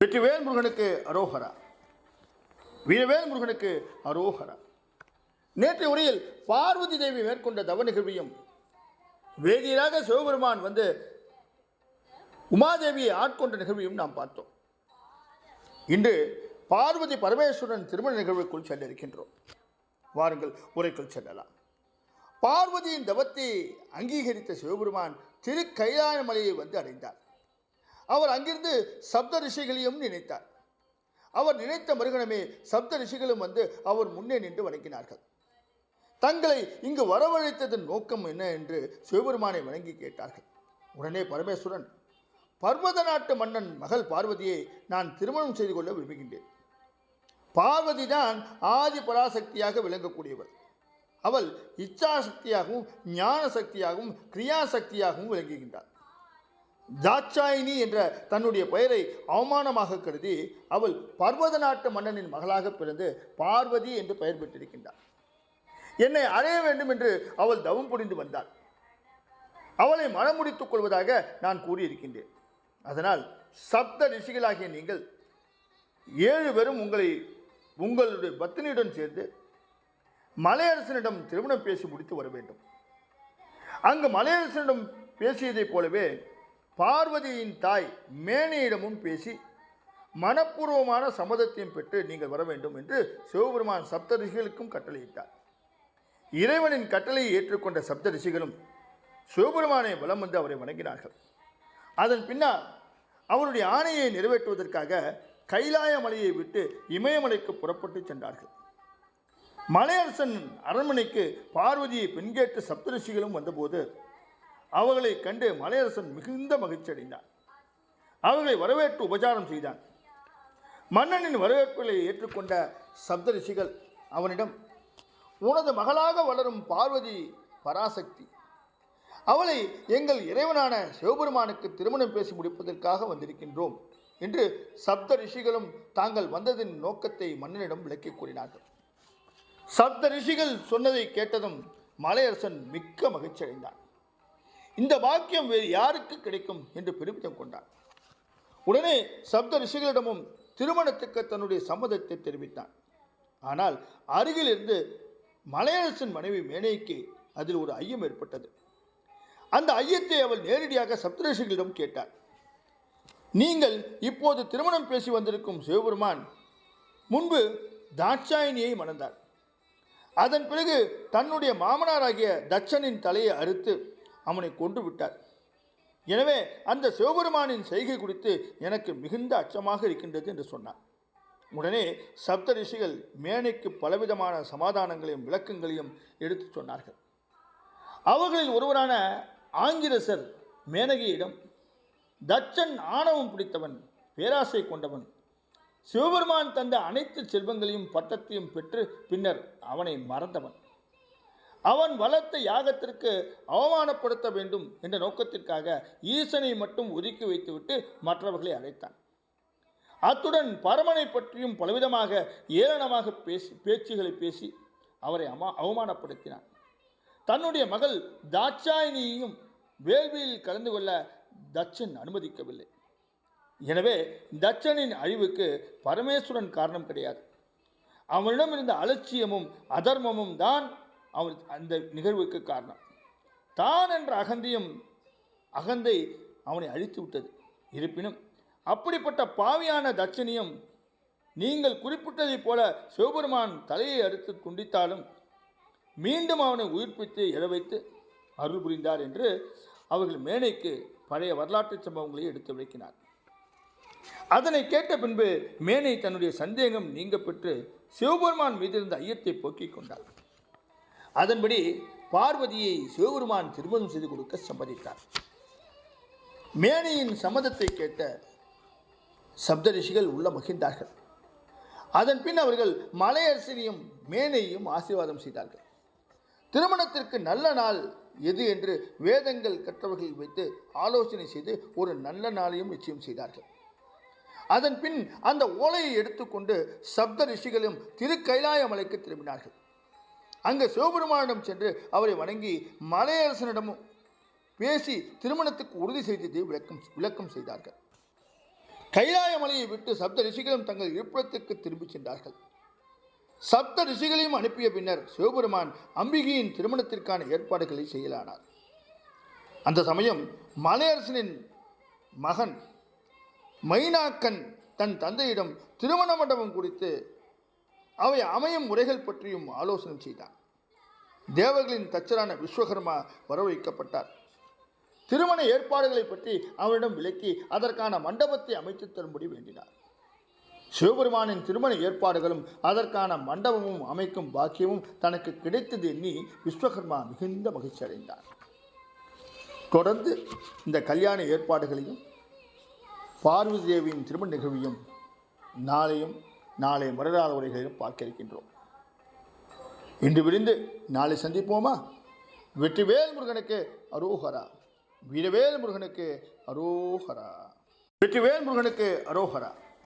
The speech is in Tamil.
வெற்றிவேல் முருகனுக்கு அரோகரா. வீரவேல் முருகனுக்கு அரோகரா. நேற்றைய உரையில் பார்வதி தேவி மேற்கொண்ட தவ நிகழ்வையும் வேதியராக சிவபெருமான் வந்து உமாதேவியை ஆட்கொண்ட நிகழ்வையும் நாம் பார்த்தோம். இன்று பார்வதி பரமேஸ்வரன் திருமண நிகழ்வுக்குள் செல்ல இருக்கின்றோம். வாருங்கள் உரைக்குள் செல்லலாம். பார்வதியின் தவத்தை அங்கீகரித்த சிவபெருமான் திரு கைலாய மலையை வந்து அடைந்தார். அவர் அங்கிருந்து சப்த ரிஷிகளையும் நினைத்தார். அவர் நினைத்த மறுகணமே சப்த ரிஷிகளும் வந்து அவர் முன்னே நின்று வணங்கினார்கள். தங்களை இங்கு வரவழைத்ததன் நோக்கம் என்ன என்று சிவபெருமானை வணங்கி கேட்டார்கள். உடனே பரமேஸ்வரன், பர்வத நாட்டு மன்னன் மகள் பார்வதியை நான் திருமணம் செய்து கொள்ள விரும்புகின்றேன். பார்வதி தான் ஆதி பராசக்தியாக விளங்கக்கூடியவள். அவள் இச்சா சக்தியாகவும் ஞான சக்தியாகவும் கிரியா சக்தியாகவும் விளங்குகின்றாள். தாட்சாயினி என்ற தன்னுடைய பெயரை அவமானமாக கருதி அவள் பர்வத நாட்டு மன்னனின் மகளாக பிறந்து பார்வதி என்று பெயர் பெற்றிருக்கின்றாள். என்னை அடைய வேண்டும் என்று அவள் தவம் புரிந்து வந்தாள். அவளை மனமுடித்துக் கொள்வதாக நான் கூறியிருக்கின்றேன். அதனால் சப்த ரிஷிகளாகிய நீங்கள் 7 பேரும் உங்களுடைய பத்தினியுடன் சேர்ந்து மலையரசனிடம் திருமணம் பேசி முடித்து வர வேண்டும். அங்கு மலையரசனிடம் பேசியதைப் போலவே பார்வதியின் தாய் மேனையிடமும் பேசி மனப்பூர்வமான சம்மதத்தையும் பெற்று நீங்கள் வர வேண்டும் என்று சிவபெருமான் சப்த ரிஷிகளுக்கும் கட்டளையிட்டார். இறைவனின் கட்டளையை ஏற்றுக்கொண்ட சப்த ரிஷிகளும் சிவபெருமானை வலம் வந்து அவரை வணங்கினார்கள். அதன் பின்னால் அவருடைய ஆணையை நிறைவேற்றுவதற்காக கைலாய மலையை விட்டு இமயமலைக்கு புறப்பட்டு சென்றார்கள். மலையரசன் அரண்மனைக்கு பார்வதியை பெண்கேட்டு சப்த ரிஷிகளும் வந்தபோது அவர்களை கண்டு மலையரசன் மிகுந்த மகிழ்ச்சி அடைந்தார். அவர்களை வரவேற்று உபச்சாரம் செய்தான். மன்னனின் வரவேற்புகளை ஏற்றுக்கொண்ட சப்த ரிஷிகள் அவனிடம், உனது மகளாக வளரும் பார்வதி பராசக்தி, அவளை எங்கள் இறைவனான சிவபெருமானுக்கு திருமணம் பேசி முடிப்பதற்காக வந்திருக்கின்றோம் என்று சப்த ரிஷிகளும் தாங்கள் வந்ததின் நோக்கத்தை மன்னனிடம் விளக்கி கூறினார்கள். சப்த ரிஷிகள் சொன்னதை கேட்டதும் மலையரசன் மிக்க மகிழ்ச்சி அடைந்தான். இந்த வாக்கியம் வேறு யாருக்கு கிடைக்கும் என்று பெருமிதம் கொண்டார். உடனே சப்த ரிஷிகளிடமும் திருமணத்துக்கு தன்னுடைய சம்மதத்தை தெரிவித்தான். ஆனால் அருகில் இருந்து மலையரசன் மனைவி மேனைக்கு அதில் ஒரு ஐயம் ஏற்பட்டது. அந்த ஐயத்தை அவள் நேரடியாக சப்த ரிஷிகளிடம் கேட்டார். நீங்கள் இப்போது திருமணம் பேசி வந்திருக்கும் சிவபெருமான் முன்பு தாட்சாயினியை மணந்தார். அதன் பிறகு தன்னுடைய மாமனாராகிய தட்சனின் தலையை அறுத்து அவனை கொண்டு விட்டார். எனவே அந்த சிவபெருமானின் செய்கை குறித்து எனக்கு மிகுந்த அச்சமாக இருக்கின்றது என்று சொன்னார். உடனே சப்த ரிஷிகள் மேனைக்கு பலவிதமான சமாதானங்களையும் விளக்கங்களையும் எடுத்து சொன்னார்கள். அவர்களில் ஒருவரான ஆங்கிரசர் மேனகியிடம், தட்சன் ஆணவம் பிடித்தவன், பேராசை கொண்டவன், சிவபெருமான் தந்த அனைத்து செல்வங்களையும் பட்டத்தையும் பெற்று பின்னர் அவனை மறந்தவன், அவன் வளர்த்த யாகத்திற்கு அவமானப்படுத்த வேண்டும் என்ற நோக்கத்திற்காக ஈசனை மட்டும் ஒதுக்கி வைத்துவிட்டு மற்றவர்களை அழைத்தான். அத்துடன் பரமனை பற்றியும் பலவிதமாக ஏளனமாக பேச்சுகளை பேசி அவரை அவமானப்படுத்தினான். தன்னுடைய மகள் தாட்சாயினியையும் வேள்வியில் கலந்து கொள்ள தட்சன் அனுமதிக்கவில்லை. எனவே தட்சனின் அழிவுக்கு பரமேஸ்வரன் காரணம் கிடையாது. அவனிடம் இருந்த அலட்சியமும் அதர்மமும் தான் அவன் அந்த நிகழ்வுக்கு காரணம். தான் என்ற அகந்தை அவனை அழித்து விட்டது. இருப்பினும் அப்படிப்பட்ட பாவியான தட்சணியம் நீங்கள் குறிப்பிட்டதைப் போல சிவபெருமான் தலையை அறுத்து துண்டித்தாலும் மீண்டும் அவனை உயிர்ப்பித்து எழ வைத்து அருள் புரிந்தார் என்று அவர்கள் மேனைக்கு பழைய வரலாற்று சம்பவங்களை எடுத்து விளக்கினார். அதனை கேட்ட பின்பு மேனை தன்னுடைய சந்தேகம் நீங்க பெற்று சிவபெருமான் மீது இருந்த ஐயத்தை போக்கிக் கொண்டார். அதன்படி பார்வதியை சிவபெருமான் திருமணம் செய்து கொடுக்க சம்மதித்தார். மேனையின் சம்மதத்தை கேட்ட சப்த ரிஷிகள் உள்ள மகிழ்ந்தார்கள். அதன் பின் அவர்கள் மலையரசனையும் மேனையையும் ஆசீர்வாதம் செய்தார்கள். திருமணத்திற்கு நல்ல நாள் எது என்று வேதங்கள் கற்றவர்கள் வைத்து ஆலோசனை செய்து ஒரு நல்ல நாளையும் நிச்சயம் செய்தார்கள். அதன் பின் அந்த ஓலையை எடுத்துக்கொண்டு சப்த ரிஷிகளும் திரு கைலாய மலைக்கு திரும்பினார்கள். அங்கு சிவபெருமானிடம் சென்று அவரை வணங்கி மலையரசனிடமும் பேசி திருமணத்துக்கு உறுதி செய்ததை விளக்கம் செய்தார்கள். கைலாய மலையை விட்டு சப்த ரிஷிகளும் தங்கள் இருப்பிடத்துக்கு திரும்பிச் சென்றார்கள். சப்த ரிஷிகளையும் அனுப்பிய பின்னர் சிவபெருமான் அம்பிகையின் திருமணத்திற்கான ஏற்பாடுகளை செய்யலானார். அந்த சமயம் மலையரசனின் மகன் மைனாக்கன் தன் தந்தையிடம் திருமண மண்டபம் குறித்து அவை அமையும் முறைகள் பற்றியும் ஆலோசனை செய்தார். தேவர்களின் தச்சரான விஸ்வகர்மா வரவழைக்கப்பட்டார். திருமண ஏற்பாடுகளை பற்றி அவரிடம் விளக்கி அதற்கான மண்டபத்தை அமைத்து தரும்படி வேண்டினார். சிவபெருமானின் திருமண ஏற்பாடுகளும் அதற்கான மண்டபமும் அமைக்கும் பாக்கியமும் தனக்கு கிடைத்தது எண்ணி விஸ்வகர்மா மிகுந்த மகிழ்ச்சி அடைந்தார். தொடர்ந்து இந்த கல்யாண ஏற்பாடுகளையும் பார்வதி தேவியின் திருமண நிகழ்வையும் நாளை மறுநாள் உரைகளிலும் பார்க்க இருக்கின்றோம். இன்று விரிந்து நாளை சந்திப்போமா? வெற்றிவேல் முருகனுக்கு அரோகரா. வீரவேல் முருகனுக்கு அரோகரா. வெற்றிவேல் முருகனுக்கு அரோகரா.